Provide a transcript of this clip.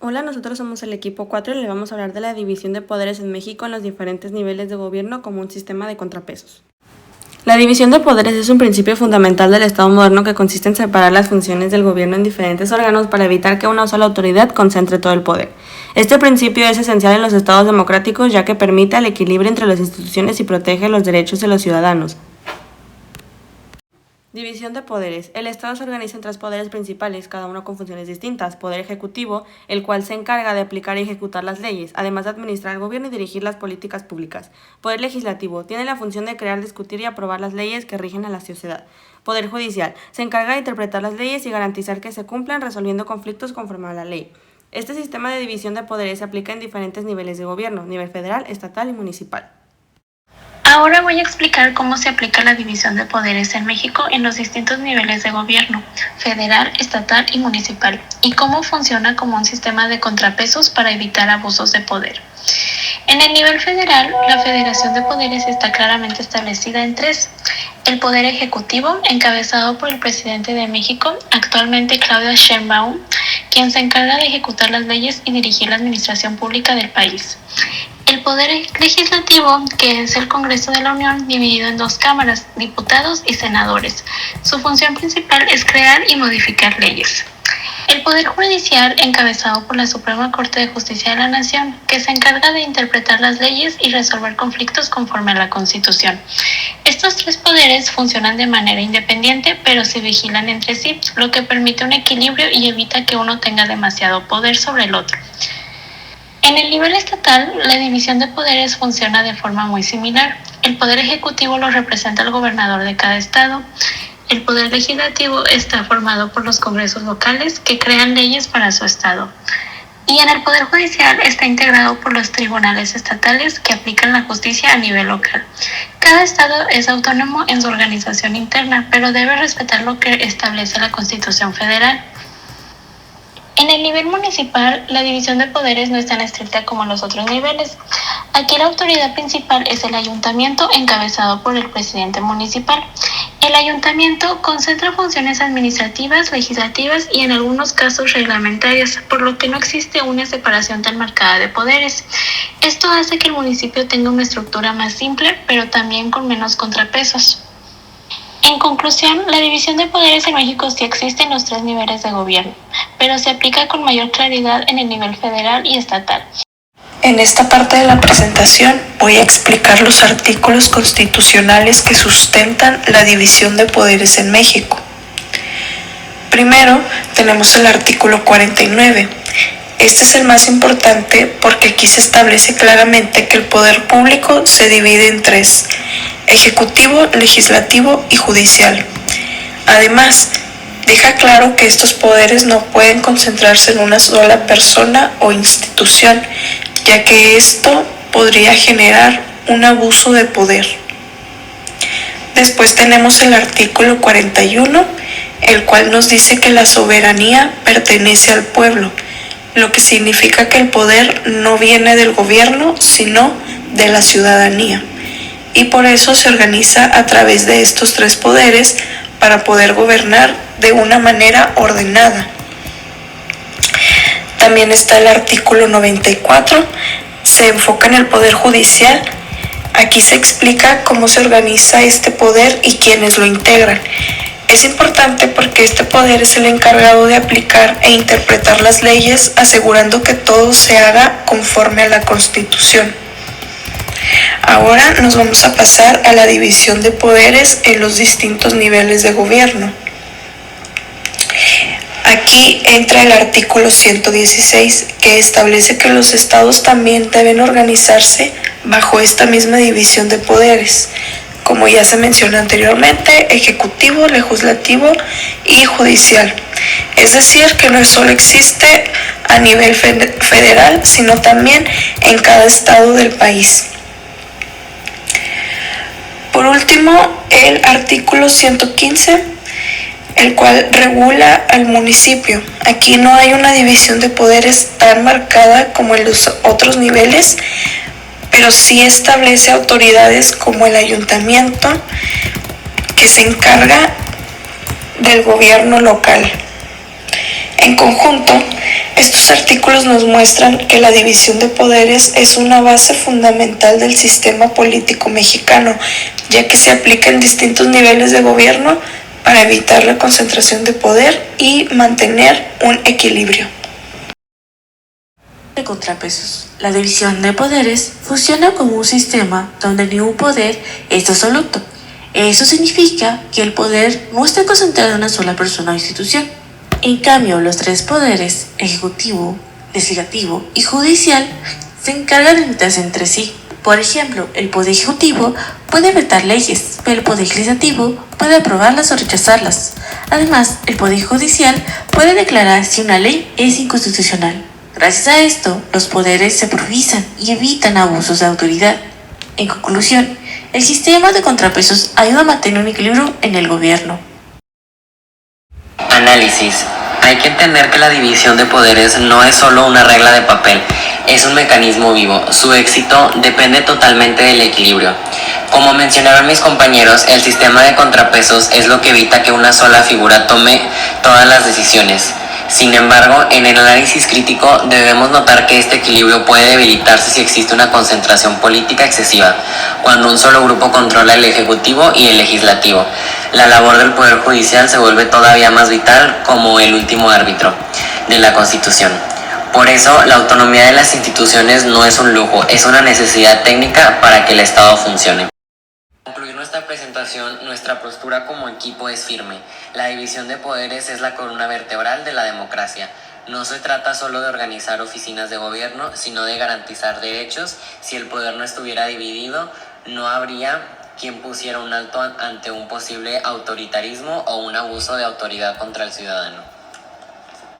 Hola, nosotros somos el equipo 4 y le vamos a hablar de la división de poderes en México en los diferentes niveles de gobierno como un sistema de contrapesos. La división de poderes es un principio fundamental del Estado moderno que consiste en separar las funciones del gobierno en diferentes órganos para evitar que una sola autoridad concentre todo el poder. Este principio es esencial en los estados democráticos ya que permite el equilibrio entre las instituciones y protege los derechos de los ciudadanos. División de poderes. El Estado se organiza en tres poderes principales, cada uno con funciones distintas. Poder ejecutivo, el cual se encarga de aplicar y ejecutar las leyes, además de administrar el gobierno y dirigir las políticas públicas. Poder legislativo. Tiene la función de crear, discutir y aprobar las leyes que rigen a la sociedad. Poder judicial. Se encarga de interpretar las leyes y garantizar que se cumplan, resolviendo conflictos conforme a la ley. Este sistema de división de poderes se aplica en diferentes niveles de gobierno, nivel federal, estatal y municipal. Ahora voy a explicar cómo se aplica la división de poderes en México en los distintos niveles de gobierno, federal, estatal y municipal, y cómo funciona como un sistema de contrapesos para evitar abusos de poder. En el nivel federal, la federación de poderes está claramente establecida en tres. El poder ejecutivo, encabezado por el presidente de México, actualmente Claudia Sheinbaum, quien se encarga de ejecutar las leyes y dirigir la administración pública del país. El poder legislativo, que es el Congreso de la Unión, dividido en dos cámaras, diputados y senadores. Su función principal es crear y modificar leyes. El Poder Judicial, encabezado por la Suprema Corte de Justicia de la Nación, que se encarga de interpretar las leyes y resolver conflictos conforme a la Constitución. Estos tres poderes funcionan de manera independiente, pero se vigilan entre sí, lo que permite un equilibrio y evita que uno tenga demasiado poder sobre el otro. En el nivel estatal, la división de poderes funciona de forma muy similar. El poder ejecutivo lo representa el gobernador de cada estado. El poder legislativo está formado por los congresos locales que crean leyes para su estado. Y en el poder judicial está integrado por los tribunales estatales que aplican la justicia a nivel local. Cada estado es autónomo en su organización interna, pero debe respetar lo que establece la Constitución Federal. En el nivel municipal, la división de poderes no es tan estricta como en los otros niveles. Aquí la autoridad principal es el ayuntamiento, encabezado por el presidente municipal. El ayuntamiento concentra funciones administrativas, legislativas y en algunos casos reglamentarias, por lo que no existe una separación tan marcada de poderes. Esto hace que el municipio tenga una estructura más simple, pero también con menos contrapesos. En conclusión, la división de poderes en México sí existe en los tres niveles de gobierno, pero se aplica con mayor claridad en el nivel federal y estatal. En esta parte de la presentación voy a explicar los artículos constitucionales que sustentan la división de poderes en México. Primero, tenemos el artículo 49. Este es el más importante porque aquí se establece claramente que el poder público se divide en tres: ejecutivo, legislativo y judicial. Además, deja claro que estos poderes no pueden concentrarse en una sola persona o institución, ya que esto podría generar un abuso de poder. Después tenemos el artículo 41, el cual nos dice que la soberanía pertenece al pueblo, lo que significa que el poder no viene del gobierno, sino de la ciudadanía. Y por eso se organiza a través de estos tres poderes para poder gobernar de una manera ordenada. También está el artículo 94, se enfoca en el poder judicial. Aquí se explica cómo se organiza este poder y quiénes lo integran. Es importante porque este poder es el encargado de aplicar e interpretar las leyes, asegurando que todo se haga conforme a la Constitución. Ahora nos vamos a pasar a la división de poderes en los distintos niveles de gobierno. Aquí entra el artículo 116, que establece que los estados también deben organizarse bajo esta misma división de poderes, como ya se mencionó anteriormente, ejecutivo, legislativo y judicial. Es decir, que no solo existe a nivel federal, sino también en cada estado del país. Por último, el artículo 115, el cual regula al municipio. Aquí no hay una división de poderes tan marcada como en los otros niveles, pero sí establece autoridades como el ayuntamiento, que se encarga del gobierno local. En conjunto, Estos artículos nos muestran que la división de poderes es una base fundamental del sistema político mexicano, ya que se aplica en distintos niveles de gobierno para evitar la concentración de poder y mantener un equilibrio. De contrapesos. La división de poderes funciona como un sistema donde ningún poder es absoluto. Eso significa que el poder no está concentrado en una sola persona o institución. En cambio, los tres poderes, ejecutivo, legislativo y judicial, se encargan de limitarse entre sí. Por ejemplo, el poder ejecutivo puede vetar leyes, pero el poder legislativo puede aprobarlas o rechazarlas. Además, el poder judicial puede declarar si una ley es inconstitucional. Gracias a esto, los poderes se improvisan y evitan abusos de autoridad. En conclusión, el sistema de contrapesos ayuda a mantener un equilibrio en el gobierno. Análisis. Hay que entender que la división de poderes no es solo una regla de papel, es un mecanismo vivo. Su éxito depende totalmente del equilibrio. Como mencionaron mis compañeros, el sistema de contrapesos es lo que evita que una sola figura tome todas las decisiones. Sin embargo, en el análisis crítico debemos notar que este equilibrio puede debilitarse si existe una concentración política excesiva, cuando un solo grupo controla el ejecutivo y el legislativo. La labor del Poder Judicial se vuelve todavía más vital como el último árbitro de la Constitución. Por eso, la autonomía de las instituciones no es un lujo, es una necesidad técnica para que el Estado funcione. Para concluir nuestra presentación, nuestra postura como equipo es firme. La división de poderes es la columna vertebral de la democracia. No se trata solo de organizar oficinas de gobierno, sino de garantizar derechos. Si el poder no estuviera dividido, no habría quien pusiera un alto ante un posible autoritarismo o un abuso de autoridad contra el ciudadano.